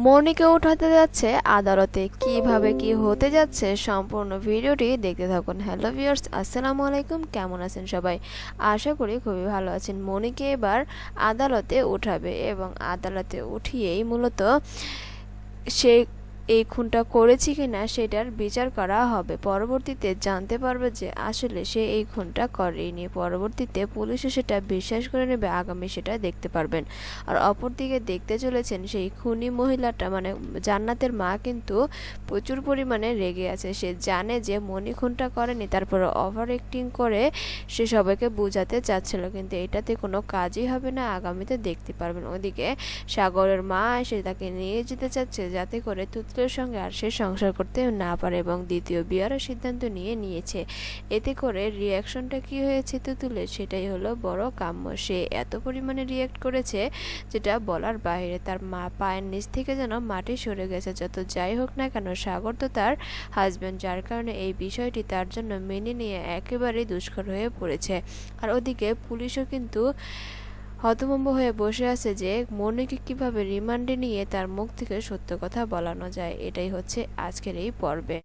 মনিকে উঠাতে যাচ্ছে আদালতে, কিভাবে কি হতে যাচ্ছে সম্পূর্ণ ভিডিওটি দেখতে থাকুন। হ্যালো ভিউয়ার্স, আসসালামু আলাইকুম, কেমন আছেন সবাই? আশা করি খুবই ভালো আছেন। মনিকে এবার আদালতে উঠাবে এবং আদালতে উঠিয়েই মূলত সে এই খুনটা করেছে কিনা সেটার বিচার করা হবে। পরবর্তীতে জানতে পারবে যে আসলে সে এই খুনটা করেনি। পরবর্তীতে পুলিশও সেটা বিশ্বাস করে নেবে, আগামী সেটা দেখতে পারবেন। আর অপরদিকে দেখতে চলেছেন সেই খুনি মহিলাটা, মানে জান্নাতের মা কিন্তু প্রচুর পরিমাণে রেগে আছে। সে জানে যে মনি খুনটা করেনি, তারপরে ওভার অ্যাক্টিং করে সে সবাইকে বোঝাতে চাচ্ছিল, কিন্তু এটাতে কোনো কাজই হবে না। আগামীতে দেখতে পারবেন। ওদিকে সাগরের মা এসে তাকে নিয়ে যেতে চাচ্ছে যাতে করে তুতুলের সঙ্গে আর সে সংসার করতে না পারে, এবং দ্বিতীয় বিয়ারের সিদ্ধান্ত নিয়েছে। এতে করে রিয়াকশনটা কি হয়েছে তুতুলের, সেটাই হলো বড় কাম্য। সে এত পরিমাণে রিয়াক্ট করেছে যেটা বলার বাইরে। তার মা পায়ের নিচ থেকে যেন মাটি সরে গেছে। যত যাই হোক না কেন, সাগর তো তার হাজব্যান্ড, যার কারণে এই বিষয়টি তার জন্য মেনে নিয়ে একেবারেই দুষ্কর হয়ে পড়েছে। আর ওদিকে পুলিশও কিন্তু হতভম্ব হয়ে বসে আছে যে মনিকে কিভাবে রিমান্ডে নিয়ে তার মুখ থেকে সত্য কথা বলানো যায়। এটাই হচ্ছে আজকের এই পর্বে।